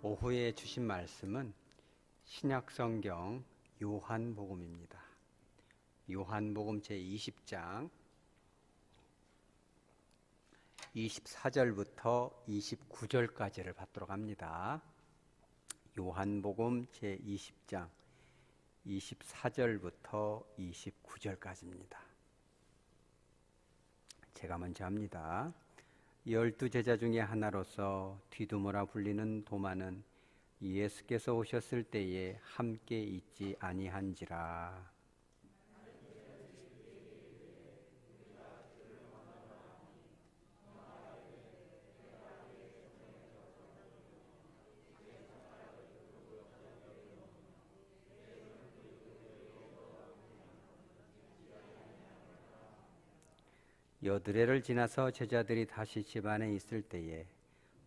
오후에 주신 말씀은 신약성경 요한복음입니다. 요한복음 제20장 24절부터 29절까지를 받도록 합니다. 요한복음 제20장 24절부터 29절까지입니다. 제가 먼저 합니다. 12 제자 중에 하나로서 디두모라 불리는 도마는 예수께서 오셨을 때에 함께 있지 아니한지라. 여드레를 지나서 제자들이 다시 집 안에 있을 때에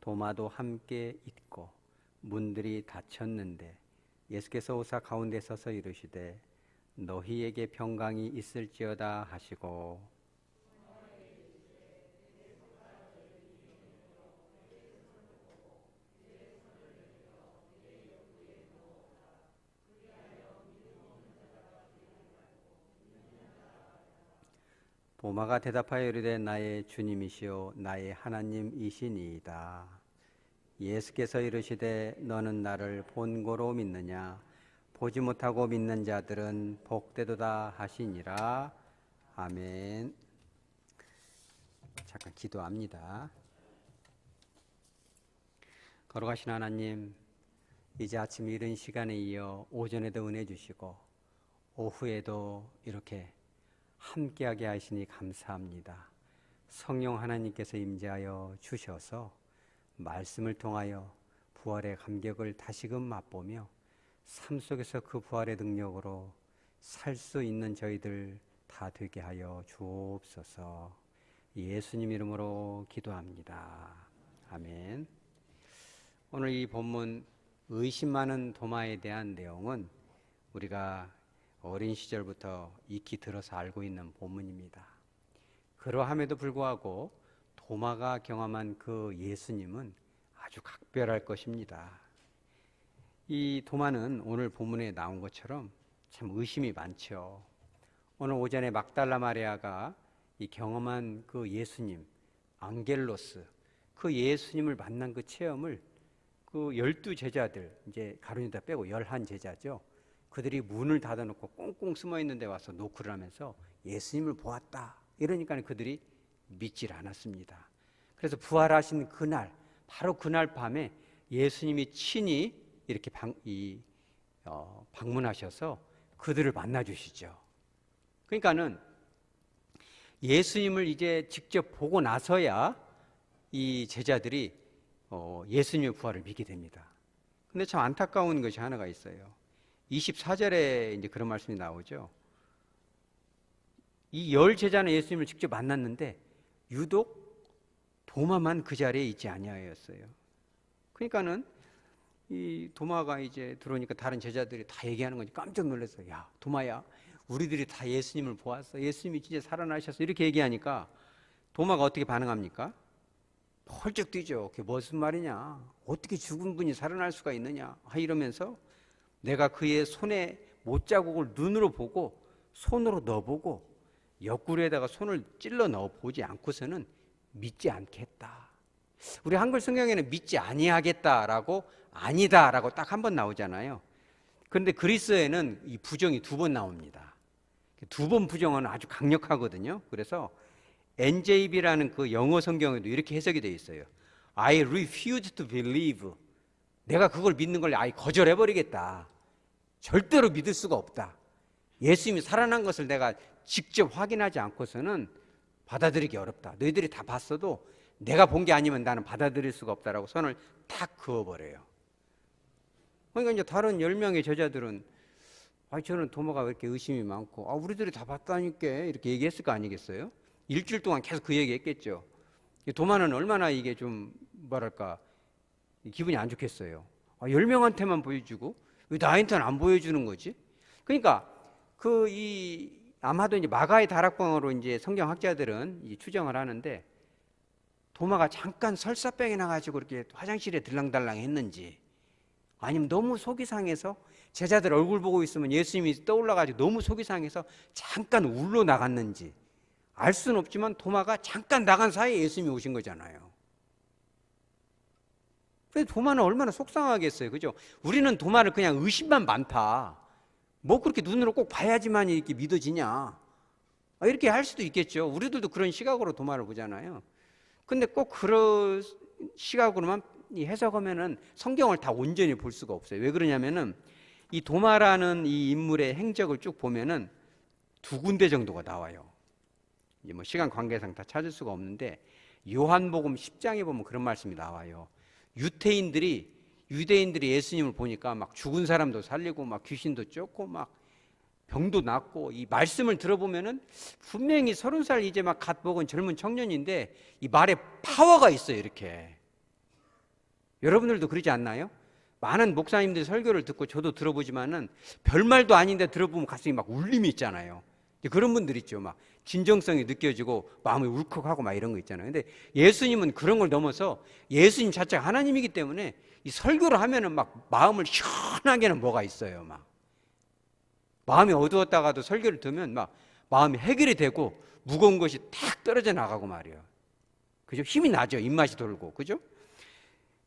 도마도 함께 있고 문들이 닫혔는데 예수께서 오사 가운데 서서 이르시되 너희에게 평강이 있을지어다 하시고 도마가 대답하여 이르되 나의 주님이시오 나의 하나님이시니이다. 예수께서 이르시되 너는 나를 본고로 믿느냐 보지 못하고 믿는 자들은 복되도다 하시니라. 아멘. 잠깐 기도합니다. 거룩하신 하나님, 이제 아침 이른 시간에 이어 오전에도 은혜 주시고 오후에도 이렇게 함께하게 하시니 감사합니다. 성령 하나님께서 임재하여 주셔서 말씀을 통하여 부활의 감격을 다시금 맛보며 삶 속에서 그 부활의 능력으로 살 수 있는 저희들 다 되게 하여 주옵소서. 예수님 이름으로 기도합니다. 아멘. 오늘 이 본문 의심 많은 도마에 대한 내용은 우리가 어린 시절부터 익히 들어서 알고 있는 본문입니다. 그러함에도 불구하고 도마가 경험한 그 예수님은 아주 각별할 것입니다. 이 도마는 오늘 본문에 나온 것처럼 참 의심이 많죠. 오늘 오전에 막달라 마리아가 이 경험한 그 예수님, 앙겔로스, 그 예수님을 만난 그 체험을 그 12 제자들, 이제 가룟유다 빼고 11 제자죠. 그들이 문을 닫아놓고 꽁꽁 숨어있는 데 와서 노크를 하면서 예수님을 보았다. 이러니까 그들이 믿질 않았습니다. 그래서 부활하신 그날, 바로 그날 밤에 예수님이 친히 이렇게 방문하셔서 그들을 만나주시죠. 그러니까는 예수님을 이제 직접 보고 나서야 이 제자들이 예수님의 부활을 믿게 됩니다. 근데 참 안타까운 것이 하나가 있어요. 24절에 이제 그런 말씀이 나오죠. 이 10 제자는 예수님을 직접 만났는데 유독 도마만 그 자리에 있지 아니하였어요. 그러니까는 이 도마가 이제 들어오니까 다른 제자들이 다 얘기하는 거지 깜짝 놀랐어요. 야, 도마야, 우리들이 다 예수님을 보았어. 예수님이 진짜 살아나셨어. 이렇게 얘기하니까 도마가 어떻게 반응합니까? 펄쩍 뛰죠. 그게 무슨 말이냐? 어떻게 죽은 분이 살아날 수가 있느냐? 이러면서 내가 그의 손에 못자국을 눈으로 보고 손으로 넣어보고 옆구리에다가 손을 찔러 넣어보지 않고서는 믿지 않겠다. 우리 한글 성경에는 믿지 아니하겠다라고 아니다라고 딱 한 번 나오잖아요. 그런데 그리스어에는 이 부정이 2번 나옵니다. 2번 부정은 아주 강력하거든요. 그래서 NJB라는 그 영어 성경에도 이렇게 해석이 되어 있어요. I refuse to believe. 내가 그걸 믿는 걸 아예 거절해버리겠다. 절대로 믿을 수가 없다. 예수님이 살아난 것을 내가 직접 확인하지 않고서는 받아들이기 어렵다. 너희들이 다 봤어도 내가 본 게 아니면 나는 받아들일 수가 없다라고 선을 탁 그어버려요. 그러니까 이제 다른 10명의 제자들은 저는 도마가 왜 이렇게 의심이 많고 우리들이 다 봤다니까 이렇게 얘기했을 거 아니겠어요? 일주일 동안 계속 그 얘기했겠죠. 도마는 얼마나 이게 좀 뭐랄까 기분이 안 좋겠어요. 10명한테만 보여주고 왜 나한테는 안 보여주는 거지? 그러니까 아마도 이제 마가의 다락방으로 이제 성경학자들은 이제 추정을 하는데 도마가 잠깐 설사병이 나가지고 이렇게 화장실에 들랑달랑 했는지 아니면 너무 속이 상해서 제자들 얼굴 보고 있으면 예수님이 떠올라가지고 너무 속이 상해서 잠깐 울러 나갔는지 알 수는 없지만 도마가 잠깐 나간 사이에 예수님이 오신 거잖아요. 그래서 도마는 얼마나 속상하겠어요. 그죠? 우리는 도마를 그냥 의심만 많다. 뭐 그렇게 눈으로 꼭 봐야지만 이렇게 믿어지냐. 이렇게 할 수도 있겠죠. 우리들도 그런 시각으로 도마를 보잖아요. 근데 꼭 그런 시각으로만 해석하면은 성경을 다 온전히 볼 수가 없어요. 왜 그러냐면은 이 도마라는 이 인물의 행적을 쭉 보면은 두 군데 정도가 나와요. 이제 뭐 시간 관계상 다 찾을 수가 없는데 요한복음 10장에 보면 그런 말씀이 나와요. 유대인들이 예수님을 보니까 막 죽은 사람도 살리고 막 귀신도 쫓고 막 병도 낫고 이 말씀을 들어보면은 분명히 30살 이제 막 갓 먹은 젊은 청년인데 이 말에 파워가 있어요. 이렇게 여러분들도 그러지 않나요? 많은 목사님들 설교를 듣고 저도 들어보지만은 별말도 아닌데 들어보면 가슴이 막 울림이 있잖아요. 그런 분들 있죠. 막 진정성이 느껴지고 마음이 울컥하고 막 이런 거 있잖아요. 근데 예수님은 그런 걸 넘어서 예수님 자체가 하나님이기 때문에 이 설교를 하면은 막 마음을 시원하게는 뭐가 있어요. 막 마음이 어두웠다가도 설교를 들으면 막 마음이 해결이 되고 무거운 것이 탁 떨어져 나가고 말이에요. 그죠? 힘이 나죠. 입맛이 돌고. 그죠?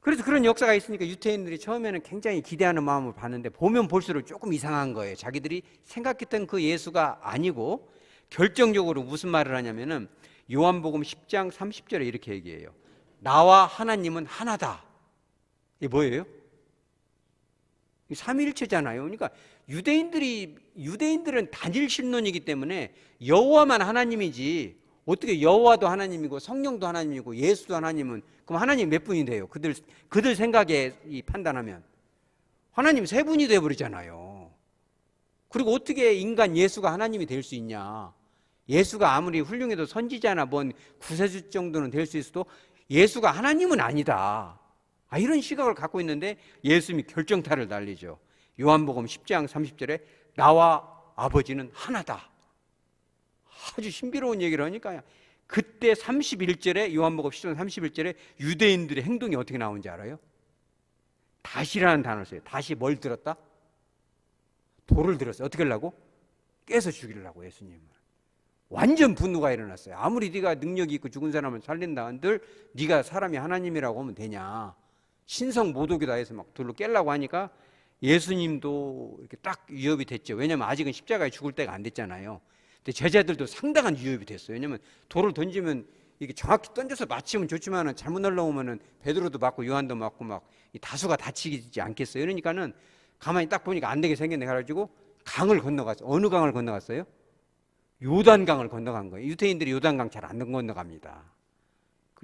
그래서 그런 역사가 있으니까 유대인들이 처음에는 굉장히 기대하는 마음을 봤는데 보면 볼수록 조금 이상한 거예요. 자기들이 생각했던 그 예수가 아니고 결정적으로 무슨 말을 하냐면은 요한복음 10장 30절에 이렇게 얘기해요. 나와 하나님은 하나다. 이게 뭐예요? 삼위일체잖아요. 그러니까 유대인들은 단일 신론이기 때문에 여호와만 하나님이지 어떻게 여호와도 하나님이고 성령도 하나님이고 예수도 하나님은 그럼 하나님 몇 분이 돼요? 그들 생각에 판단하면 하나님 세 분이 돼 버리잖아요. 그리고 어떻게 인간 예수가 하나님이 될 수 있냐? 예수가 아무리 훌륭해도 선지자나 뭔 구세주 정도는 될 수 있어도 예수가 하나님은 아니다. 이런 시각을 갖고 있는데 예수님이 결정타를 날리죠. 요한복음 10장 30절에 나와 아버지는 하나다. 아주 신비로운 얘기를 하니까 그때 31절에 요한복음 10장 31절에 유대인들의 행동이 어떻게 나오는지 알아요? 다시라는 단어를 써요. 다시 뭘 들었다? 돌을 들었어요. 어떻게 하려고? 깨서 죽이려고 예수님을. 완전 분노가 일어났어요. 아무리 네가 능력이 있고 죽은 사람을 살린다 한들 네가 사람이 하나님이라고 하면 되냐. 신성 모독이다 해서 막 돌로 깨려고 하니까 예수님도 이렇게 딱 위협이 됐죠. 왜냐하면 아직은 십자가에 죽을 때가 안 됐잖아요. 근데 제자들도 상당한 위협이 됐어요. 왜냐하면 돌을 던지면 이게 정확히 던져서 맞히면 좋지만은 잘못 날라오면은 베드로도 맞고 요한도 맞고 막 다수가 다치지 않겠어요. 그러니까는 가만히 딱 보니까 안 되게 생겼네. 그래가지고 강을 건너갔어요. 어느 강을 건너갔어요? 요단강을 건너간 거예요. 유대인들이 요단강 잘 안 건너갑니다.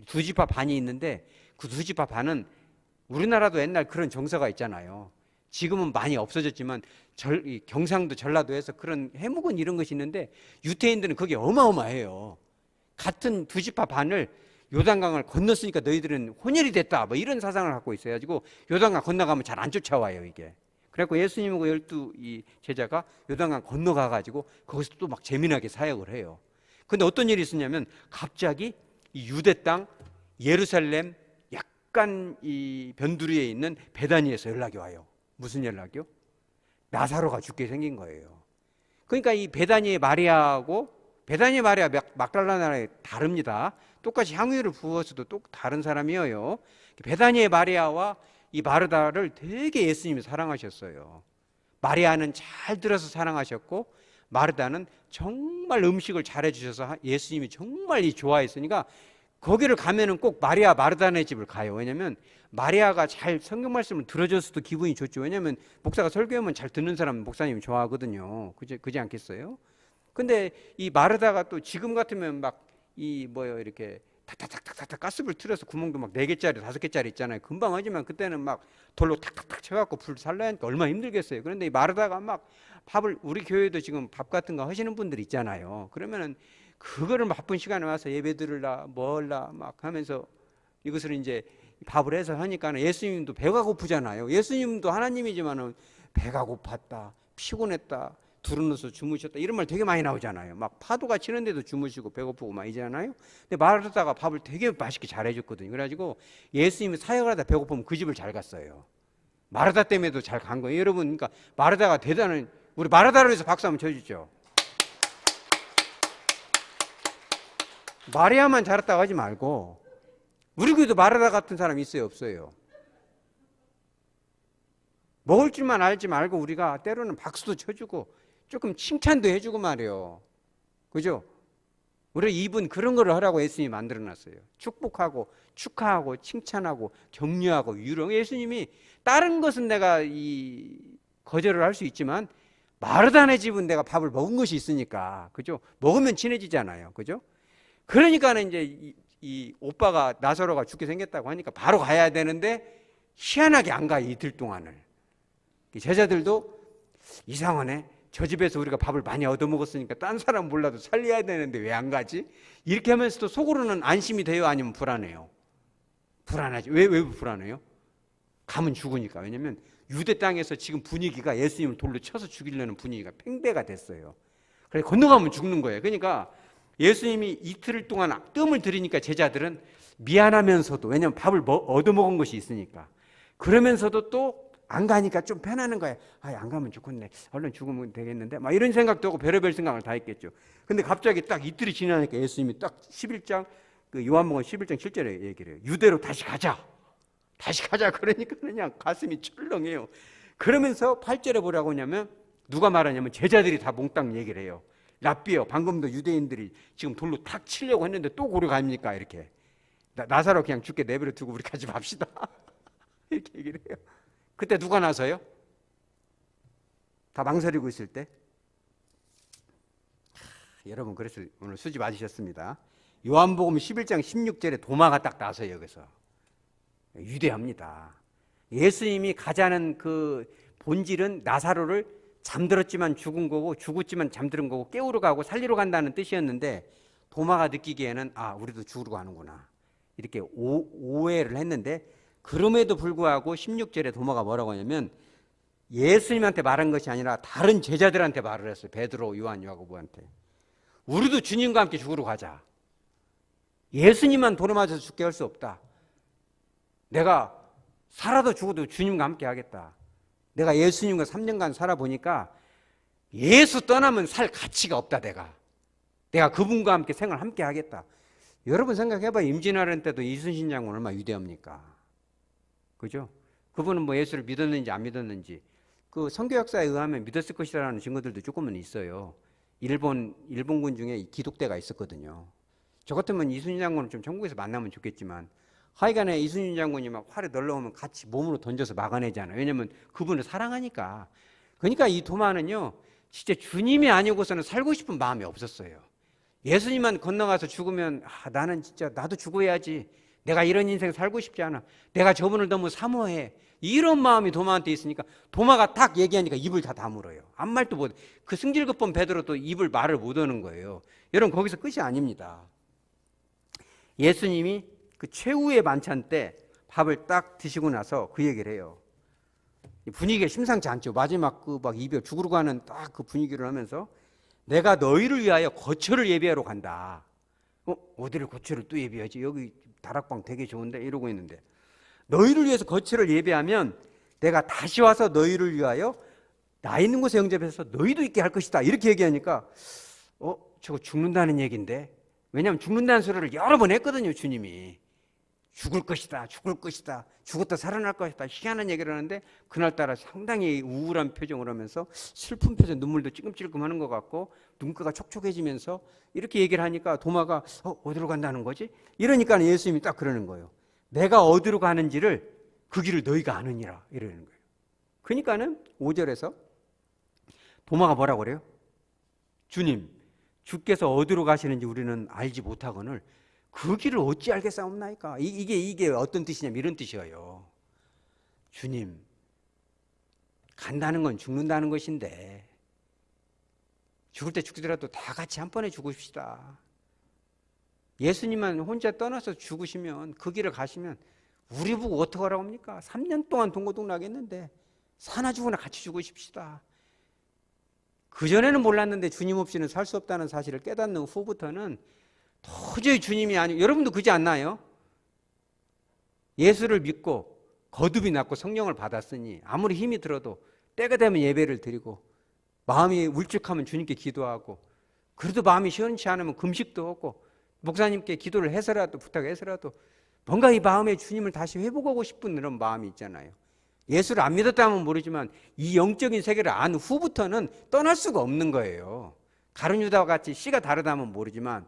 두 지파 반이 있는데 그 두 지파 반은 우리나라도 옛날 그런 정서가 있잖아요. 지금은 많이 없어졌지만 경상도 전라도에서 그런 해묵은 이런 것이 있는데 유대인들은 그게 어마어마해요. 같은 두 지파 반을 요단강을 건넜으니까 너희들은 혼혈이 됐다 뭐 이런 사상을 갖고 있어가지고 요단강 건너가면 잘 안 쫓아와요 이게. 그래갖고 예수님하고 12 제자가 요단강 건너가가지고 거기서 또 막 재미나게 사역을 해요. 근데 어떤 일이 있었냐면 갑자기 이 유대 땅 예루살렘 약간 이 변두리에 있는 베다니에서 연락이 와요. 무슨 연락이요? 나사로가 죽게 생긴 거예요. 그러니까 이 베다니의 마리아하고 베다니의 마리아 막달라나에 다릅니다. 똑같이 향유를 부었어도 또 다른 사람이에요. 베다니의 마리아와 이 마르다를 되게 예수님이 사랑하셨어요. 마리아는 잘 들어서 사랑하셨고 마르다는 정말 음식을 잘해 주셔서 예수님이 정말 좋아했으니까 거기를 가면은 꼭 마리아 마르다네 집을 가요. 왜냐면 마리아가 잘 성경 말씀을 들어줬어도 기분이 좋죠. 왜냐면 목사가 설교하면 잘 듣는 사람 목사님이 좋아하거든요. 그지 않겠어요? 근데 이 마르다가 또 지금 같으면 막 이렇게 탁탁탁탁탁 가스불 틀어서 구멍도 막 4개짜리 5개짜리 있잖아요. 금방 하지만 그때는 막 돌로 탁탁탁 쳐갖고 불 살려니까 얼마나 힘들겠어요. 그런데 이 마르다가 막 밥을 우리 교회도 지금 밥 같은 거 하시는 분들 있잖아요. 그러면은 그거를 바쁜 시간에 와서 예배 들으려 뭘라 막 하면서 이것을 이제 밥을 해서 하니까는 예수님도 배가 고프잖아요. 예수님도 하나님이지만은 배가 고팠다, 피곤했다, 두루누워서 주무셨다 이런 말 되게 많이 나오잖아요. 막 파도가 치는데도 주무시고 배고프고 막 이잖아요. 근데 마르다가 밥을 되게 맛있게 잘해줬거든요. 그래가지고 예수님이 사역을 하다 배고프면 그 집을 잘 갔어요. 마르다 때문에도 잘 간 거예요. 여러분, 그러니까 마르다가 대단한, 우리 마르다로 해서 박수 한번 쳐주죠. 마리아만 잘했다고 하지 말고 우리 교회도 마르다 같은 사람이 있어요, 없어요? 먹을 줄만 알지 말고 우리가 때로는 박수도 쳐주고 조금 칭찬도 해주고 말이에요. 그죠? 우리 입은 그런 거를 하라고 예수님이 만들어놨어요. 축복하고 축하하고 칭찬하고 격려하고 위로. 예수님이 다른 것은 내가 거절을 할 수 있지만 마르다네 집은 내가 밥을 먹은 것이 있으니까, 그죠? 먹으면 친해지잖아요, 그죠? 그러니까는 이제 이 오빠가 나사로가 죽게 생겼다고 하니까 바로 가야 되는데 희한하게 안 가요, 이틀 동안을. 제자들도 이상하네. 저 집에서 우리가 밥을 많이 얻어먹었으니까 딴 사람 몰라도 살려야 되는데 왜 안 가지? 이렇게 하면서도 속으로는 안심이 돼요? 아니면 불안해요? 불안하지. 왜 불안해요? 가면 죽으니까. 왜냐면 유대 땅에서 지금 분위기가 예수님을 돌로 쳐서 죽이려는 분위기가 팽배가 됐어요. 그래서 건너가면 죽는 거예요. 그러니까 예수님이 이틀 동안 뜸을 들이니까 제자들은 미안하면서도, 왜냐면 밥을 얻어먹은 것이 있으니까, 그러면서도 또 안 가니까 좀 편하는 거야. 안 가면 좋겠네. 얼른 죽으면 되겠는데. 막 이런 생각도 하고 별의별 생각을 다 했겠죠. 근데 갑자기 딱 이틀이 지나니까 예수님이 딱 11장, 그 요한복음 11장 7절에 얘기를 해요. 유대로 다시 가자. 다시 가자. 그러니까 그냥 가슴이 철렁해요. 그러면서 8절에 뭐라고 하냐면, 누가 말하냐면 제자들이 다 몽땅 얘기를 해요. 랍비요, 방금도 유대인들이 지금 돌로 탁 치려고 했는데 또 고려 갑니까? 이렇게. 나사로 그냥 죽게 내버려 두고 우리 같이 봅시다. 이렇게 얘기를 해요. 그때 누가 나서요? 다 망설이고 있을 때? 여러분, 그래서 오늘 수지 맞으셨습니다. 요한복음 11장 16절에 도마가 딱 나서요. 여기서 유대합니다. 예수님이 가자는 그 본질은 나사로를 잠들었지만 죽은 거고, 죽었지만 잠들은 거고, 깨우러 가고 살리러 간다는 뜻이었는데, 도마가 느끼기에는 우리도 죽으러 가는구나, 이렇게 오해를 했는데, 그럼에도 불구하고 16절에 도마가 뭐라고 하냐면 예수님한테 말한 것이 아니라 다른 제자들한테 말을 했어요. 베드로, 요한, 야고보한테. 우리도 주님과 함께 죽으러 가자. 예수님만 돌에 맞아서 죽게 할 수 없다. 내가 살아도 죽어도 주님과 함께 하겠다. 내가 예수님과 3년간 살아보니까 예수 떠나면 살 가치가 없다. 내가 그분과 함께 생활 함께 하겠다. 여러분 생각해봐요. 임진왜란 때도 이순신 장군 얼마나 위대합니까? 그죠? 그분은 뭐 예수를 믿었는지 안 믿었는지 그 선교 역사에 의하면 믿었을 것이라는 증거들도 조금은 있어요. 일본군 중에 기독대가 있었거든요. 저 같으면 이순신 장군을 좀 천국에서 만나면 좋겠지만, 하여간에 이순신 장군이 막 활에 널러오면 같이 몸으로 던져서 막아내잖아요. 왜냐면 그분을 사랑하니까. 그러니까 이 도마는요, 진짜 주님이 아니고서는 살고 싶은 마음이 없었어요. 예수님만 건너가서 죽으면 나는 진짜 나도 죽어야지. 내가 이런 인생 살고 싶지 않아. 내가 저분을 너무 사모해. 이런 마음이 도마한테 있으니까 도마가 딱 얘기하니까 입을 다 다물어요. 아무 말도 못. 그 승질급본 베드로도 말을 못 하는 거예요. 여러분, 거기서 끝이 아닙니다. 예수님이 그 최후의 만찬 때 밥을 딱 드시고 나서 그 얘기를 해요. 분위기가 심상치 않죠. 마지막 그 막 이별, 죽으러 가는 딱 그 분위기를 하면서 내가 너희를 위하여 거처를 예비하러 간다. 어디를 거처를 또 예비하지? 여기 다락방 되게 좋은데? 이러고 있는데, 너희를 위해서 거처를 예비하면 내가 다시 와서 너희를 위하여 나 있는 곳에 영접해서 너희도 있게 할 것이다. 이렇게 얘기하니까 저거 죽는다는 얘기인데. 왜냐하면 죽는다는 소리를 여러 번 했거든요. 주님이 죽을 것이다, 죽을 것이다, 죽었다 살아날 것이다, 희한한 얘기를 하는데, 그날따라 상당히 우울한 표정을 하면서 슬픈 표정, 눈물도 찔끔찔끔 하는 것 같고 눈가가 촉촉해지면서 이렇게 얘기를 하니까 도마가 어디로 간다는 거지? 이러니까 예수님이 딱 그러는 거예요. 내가 어디로 가는지를 그 길을 너희가 아느니라, 이러는 거예요. 그러니까는 5절에서 도마가 뭐라고 그래요? 주님, 주께서 어디로 가시는지 우리는 알지 못하거늘 그 길을 어찌 알겠사옵나이까? 이게 어떤 뜻이냐면 이런 뜻이에요. 주님, 간다는 건 죽는다는 것인데 죽을 때 죽더라도 다 같이 한 번에 죽읍시다. 예수님만 혼자 떠나서 죽으시면, 그 길을 가시면 우리 보고 어떡하라고 합니까? 3년 동안 동고동 나겠는데 사나 죽으나 같이 죽으십시다. 그전에는 몰랐는데 주님 없이는 살 수 없다는 사실을 깨닫는 후부터는 도저히 주님이 아니고, 여러분도 그지 않나요? 예수를 믿고 거듭이 났고 성령을 받았으니 아무리 힘이 들어도 때가 되면 예배를 드리고 마음이 울적하면 주님께 기도하고 그래도 마음이 시원치 않으면 금식도 하고 목사님께 기도를 해서라도 부탁해서라도 뭔가 이 마음에 주님을 다시 회복하고 싶은 그런 마음이 있잖아요. 예수를 안 믿었다면 모르지만 이 영적인 세계를 안 후부터는 떠날 수가 없는 거예요. 가룟 유다와 같이 씨가 다르다면 모르지만,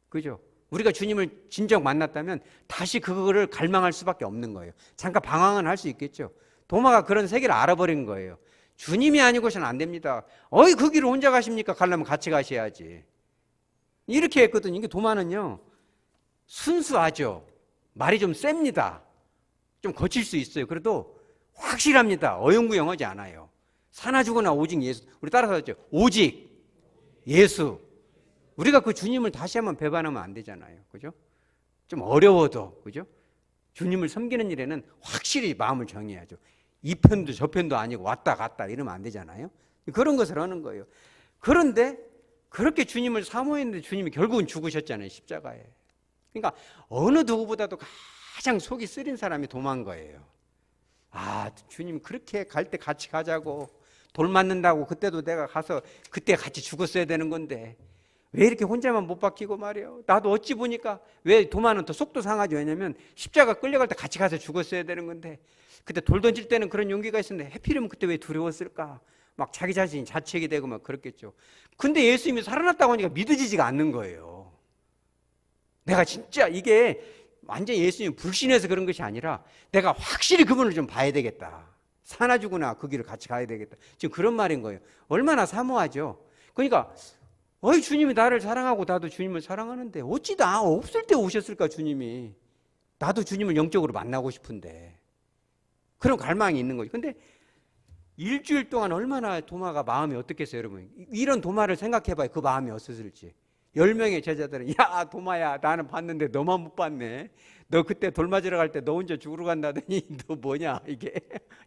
그죠? 우리가 주님을 진정 만났다면 다시 그거를 갈망할 수밖에 없는 거예요. 잠깐 방황은 할 수 있겠죠. 도마가 그런 세계를 알아버린 거예요. 주님이 아니고서는 안 됩니다. 어이 그 길을 혼자 가십니까? 가려면 같이 가셔야지. 이렇게 했거든요. 이게 도마는요 순수하죠. 말이 좀 셉니다. 좀 거칠 수 있어요. 그래도 확실합니다. 어영부영하지 않아요. 사나 죽으나 오직 예수. 우리 따라서 하죠. 오직 예수. 우리가 그 주님을 다시 한번 배반하면 안 되잖아요. 그죠? 좀 어려워도, 그죠? 주님을 섬기는 일에는 확실히 마음을 정해야죠. 이 편도 저 편도 아니고 왔다 갔다 이러면 안 되잖아요. 그런 것을 하는 거예요. 그런데 그렇게 주님을 사모했는데 주님이 결국은 죽으셨잖아요. 십자가에. 그러니까 어느 누구보다도 가장 속이 쓰린 사람이 도마인 거예요. 아, 주님 그렇게 갈 때 같이 가자고 돌 맞는다고 그때도 내가 가서 그때 같이 죽었어야 되는 건데 왜 이렇게 혼자만 못 박히고 말이에요. 나도 어찌 보니까 왜 도마는 더 속도 상하죠. 왜냐면 십자가 끌려갈 때 같이 가서 죽었어야 되는 건데 그때 돌 던질 때는 그런 용기가 있었는데 해필이면 그때 왜 두려웠을까? 막 자기 자신이 자책이 되고 막 그랬겠죠. 근데 예수님이 살아났다고 하니까 믿어지지가 않는 거예요. 내가 진짜 이게 완전히 예수님 불신해서 그런 것이 아니라 내가 확실히 그분을 좀 봐야 되겠다. 사나 죽으나 그 길을 같이 가야 되겠다. 지금 그런 말인 거예요. 얼마나 사모하죠. 그러니까 어이 주님이 나를 사랑하고 나도 주님을 사랑하는데 어찌 나 없을 때 오셨을까 주님이. 나도 주님을 영적으로 만나고 싶은데. 그런 갈망이 있는 거죠. 근데 일주일 동안 얼마나 도마가 마음이 어떻겠어요 여러분. 이런 도마를 생각해봐요. 그 마음이 어땠을지. 10명의 제자들은 야 도마야 나는 봤는데 너만 못 봤네. 너 그때 돌 맞으러 갈 때 너 혼자 죽으러 간다더니 너 뭐냐 이게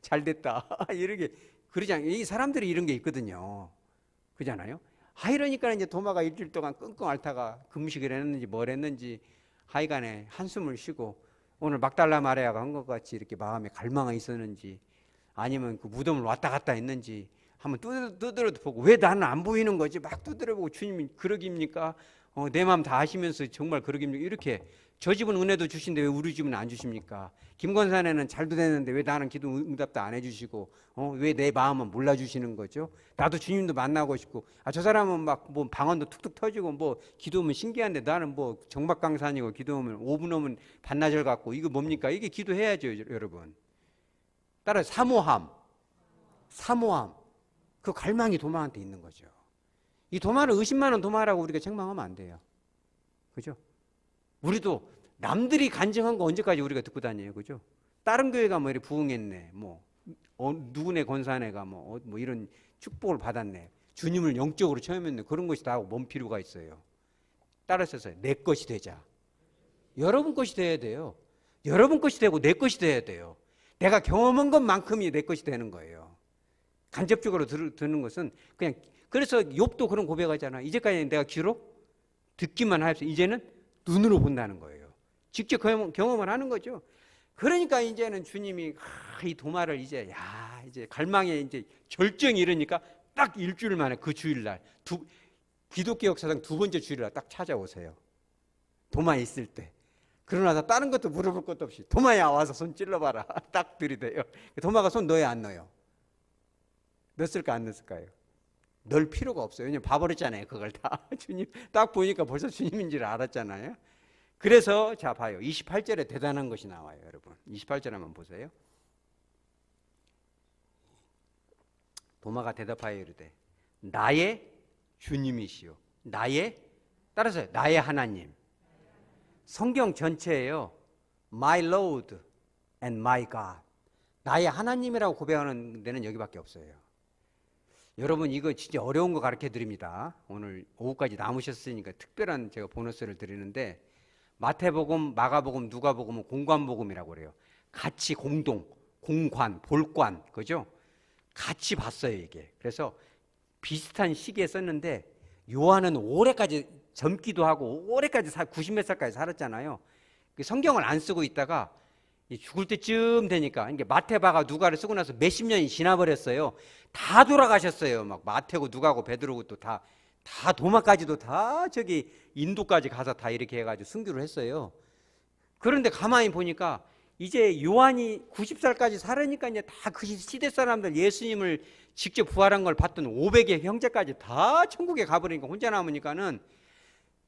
잘됐다 이렇게 그러지 않아요. 이 사람들이 이런 게 있거든요. 그잖아요. 이러니까 이제 도마가 일주일 동안 끙끙 앓다가 금식을 했는지 뭘 했는지 하여간에 한숨을 쉬고 오늘 막달라 마리아가 한 것 같이 이렇게 마음에 갈망이 있었는지 아니면 그 무덤을 왔다 갔다 했는지 한번 두드려 보고 왜 나는 안 보이는 거지? 막 두드려보고 주님이 그러깁니까? 내 마음 다 아시면서 정말 그러깁니까? 이렇게 저 집은 은혜도 주신데 왜 우리 집은 안 주십니까? 김건산에는 잘도 되는데 왜 나는 기도 응답도 안 해주시고 왜 내 마음은 몰라주시는 거죠? 나도 주님도 만나고 싶고 저 사람은 막 뭐 방언도 툭툭 터지고 뭐 기도하면 신기한데 나는 뭐 정박강산이고 기도하면 5분 오면 반나절 같고 이거 뭡니까? 이게 기도해야죠 여러분. 따라 사모함 그 갈망이 도마한테 있는 거죠. 이 도마를 의심많은 도마라고 우리가 책망하면 안 돼요. 그죠? 우리도 남들이 간증한 거 언제까지 우리가 듣고 다녀요. 그죠? 다른 교회가 뭐 이렇게 부흥했네. 뭐 누구네 권사네가 뭐 이런 축복을 받았네. 주님을 영적으로 체험했네. 그런 것이 다 뭔 필요가 있어요. 따라서 내 것이 되자. 여러분 것이 돼야 돼요. 여러분 것이 되고 내 것이 돼야 돼요. 내가 경험한 것만큼이 내 것이 되는 거예요. 간접적으로 듣는 것은 그냥 그래서 욥도 그런 고백하잖아. 이제까지 내가 귀로 듣기만 하였어. 이제는 눈으로 본다는 거예요. 직접 경험을 하는 거죠. 그러니까 이제는 주님이 이 도마를 이제 갈망에 이제 절정이 이르니까 딱 일주일 만에 그 주일날 기독교 역사상 두 번째 주일날 딱 찾아오세요. 도마 있을 때. 그러나서 다른 것도 물어볼 것도 없이 도마야 와서 손 찔러봐라. 딱 들이대요. 도마가 손 넣어야 안 넣어요? 넣었을까 안 넣었을까요? 넣을 필요가 없어요. 왜냐면 봐버렸잖아요. 그걸 다. 주님 딱 보니까 벌써 주님인 줄 알았잖아요. 그래서 자 봐요. 28절에 대단한 것이 나와요. 여러분 28절 한번 보세요. 도마가 대답하여 이르되 나의 주님이시요 따라서 나의 하나님. 성경 전체에요. My Lord and my God. 나의 하나님이라고 고백하는 데는 여기밖에 없어요. 여러분 이거 진짜 어려운 거 가르쳐 드립니다. 오늘 오후까지 남으셨으니까 특별한 제가 보너스를 드리는데 마태복음, 마가복음, 누가복음은 공관복음이라고 그래요. 같이 공동, 공관, 볼관, 그죠? 같이 봤어요 이게. 그래서 비슷한 시기에 썼는데 요한은 올해까지 젊기도 하고 올해까지 90몇 살까지 살았잖아요. 성경을 안 쓰고 있다가 죽을 때쯤 되니까 이게 마태바가 누가를 쓰고 나서 몇십 년이 지나버렸어요. 다 돌아가셨어요. 막 마태고 누가고 베드로고 또 다 도마까지도 다 저기 인도까지 가서 다 이렇게 해가지고 순교를 했어요. 그런데 가만히 보니까 이제 요한이 90살까지 살으니까 이제 다 그 시대 사람들 예수님을 직접 부활한 걸 봤던 500의 형제까지 다 천국에 가버리니까 혼자 남으니까는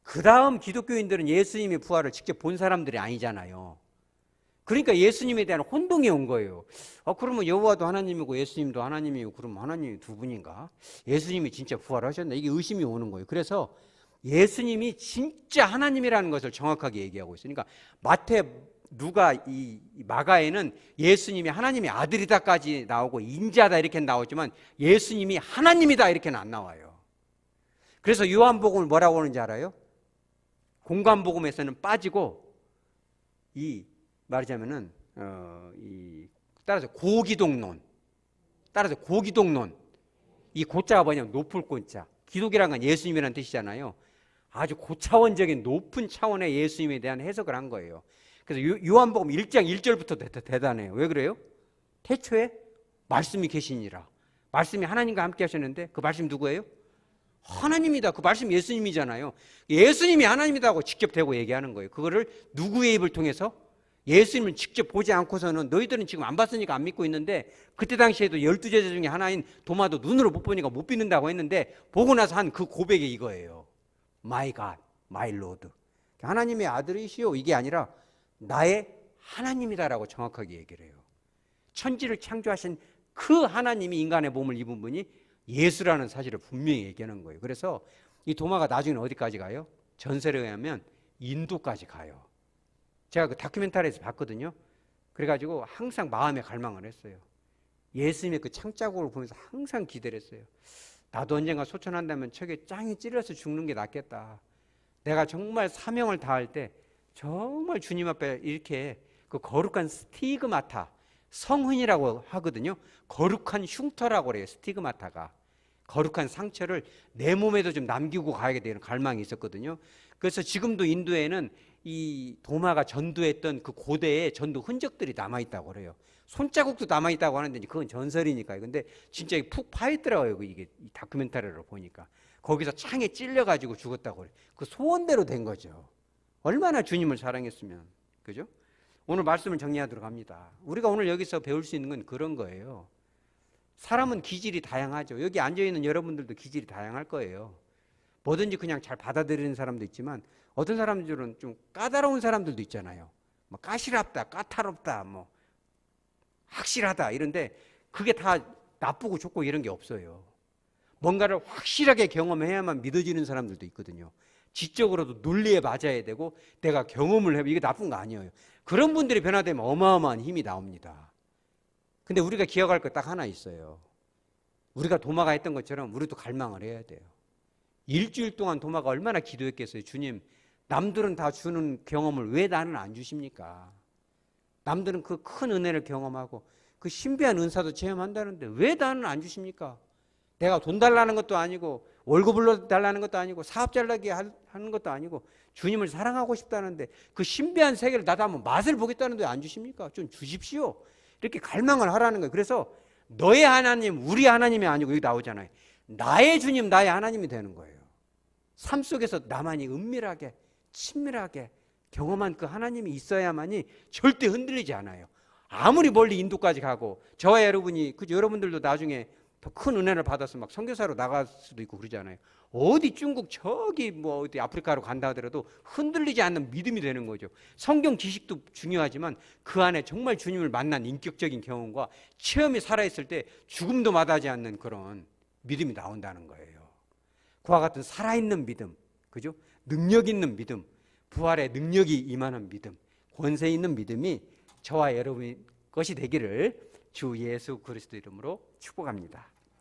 그 다음 기독교인들은 예수님의 부활을 직접 본 사람들이 아니잖아요. 그러니까 예수님에 대한 혼동이 온 거예요. 그러면 여호와도 하나님이고 예수님도 하나님이고 그러면 하나님이 두 분인가? 예수님이 진짜 부활하셨나? 이게 의심이 오는 거예요. 그래서 예수님이 진짜 하나님이라는 것을 정확하게 얘기하고 있어요. 그러니까 마태, 누가, 이 마가에는 예수님이 하나님의 아들이다까지 나오고 인자다 이렇게 나오지만 예수님이 하나님이다 이렇게는 안 나와요. 그래서 요한복음을 뭐라고 하는지 알아요? 공관복음에서는 빠지고 말하자면은 따라서 고기독론, 이 고자가 뭐냐면 높을 고자. 기독이란 건 예수님이라는 뜻이잖아요. 아주 고차원적인 높은 차원의 예수님에 대한 해석을 한 거예요. 그래서 요한복음 1장 1절부터 대단해요. 왜 그래요? 태초에 말씀이 계시니라. 말씀이 하나님과 함께 하셨는데 그 말씀이 누구예요? 하나님이다. 그 말씀 예수님이잖아요. 예수님이 하나님이다고 직접 대고 얘기하는 거예요. 그거를 누구의 입을 통해서? 예수님을 직접 보지 않고서는 너희들은 지금 안 봤으니까 안 믿고 있는데 그때 당시에도 12제자 중에 하나인 도마도 눈으로 못 보니까 못 믿는다고 했는데 보고 나서 한 그 고백이 이거예요. My God, my Lord. 하나님의 아들이시오 이게 아니라 나의 하나님이다라고 정확하게 얘기를 해요. 천지를 창조하신 그 하나님이 인간의 몸을 입은 분이 예수라는 사실을 분명히 얘기하는 거예요. 그래서 이 도마가 나중에 어디까지 가요? 전설에 의하면 인도까지 가요. 제가 그 다큐멘터리에서 봤거든요. 그래가지고 항상 마음에 갈망을 했어요. 예수님의 그 창자국을 보면서 항상 기대를 했어요. 나도 언젠가 소천한다면 저게 짱이 찔려서 죽는 게 낫겠다. 내가 정말 사명을 다할 때 정말 주님 앞에 이렇게 그 거룩한 스티그마타, 성흔이라고 하거든요. 거룩한 흉터라고 그래요. 스티그마타가. 거룩한 상처를 내 몸에도 좀 남기고 가야 되는 갈망이 있었거든요. 그래서 지금도 인도에는 이 도마가 전도했던 그 고대의 전도 흔적들이 남아있다고 그래요. 손자국도 남아있다고 하는데 그건 전설이니까요. 근데 진짜 푹 파있더라고요. 이게 이 다큐멘터리를 보니까. 거기서 창에 찔려가지고 죽었다고 그래요. 그 소원대로 된 거죠. 얼마나 주님을 사랑했으면. 그죠? 오늘 말씀을 정리하도록 합니다. 우리가 오늘 여기서 배울 수 있는 건 그런 거예요. 사람은 기질이 다양하죠. 여기 앉아있는 여러분들도 기질이 다양할 거예요. 뭐든지 그냥 잘 받아들이는 사람도 있지만 어떤 사람들은 좀 까다로운 사람들도 있잖아요. 뭐 까시랍다, 까다롭다, 뭐 확실하다 이런데 그게 다 나쁘고 좋고 이런 게 없어요. 뭔가를 확실하게 경험해야만 믿어지는 사람들도 있거든요. 지적으로도 논리에 맞아야 되고 내가 경험을 해보면 이게 나쁜 거 아니에요. 그런 분들이 변화되면 어마어마한 힘이 나옵니다. 근데 우리가 기억할 거 딱 하나 있어요. 우리가 도마가 했던 것처럼 우리도 갈망을 해야 돼요. 일주일 동안 도마가 얼마나 기도했겠어요. 주님, 남들은 다 주는 경험을 왜 나는 안 주십니까? 남들은 그 큰 은혜를 경험하고 그 신비한 은사도 체험한다는데 왜 나는 안 주십니까? 내가 돈 달라는 것도 아니고 월급을 달라는 것도 아니고 사업 잘나게 하는 것도 아니고 주님을 사랑하고 싶다는데 그 신비한 세계를 나도 한번 맛을 보겠다는데 안 주십니까? 좀 주십시오. 이렇게 갈망을 하라는 거예요. 그래서 너의 하나님, 우리 하나님이 아니고 여기 나오잖아요. 나의 주님, 나의 하나님이 되는 거예요. 삶 속에서 나만이 은밀하게, 친밀하게 경험한 그 하나님이 있어야만이 절대 흔들리지 않아요. 아무리 멀리 인도까지 가고 저와 여러분이, 여러분들도 나중에 더 큰 은혜를 받아서 막 선교사로 나갈 수도 있고 그러잖아요. 어디 중국 저기 뭐 어디 아프리카로 간다 하더라도 흔들리지 않는 믿음이 되는 거죠. 성경 지식도 중요하지만 그 안에 정말 주님을 만난 인격적인 경험과 체험이 살아있을 때 죽음도 마다하지 않는 그런 믿음이 나온다는 거예요. 그와 같은 살아있는 믿음, 그죠? 능력 있는 믿음, 부활의 능력이 임하는 믿음, 권세 있는 믿음이 저와 여러분의 것이 되기를 주 예수 그리스도 이름으로 축복합니다.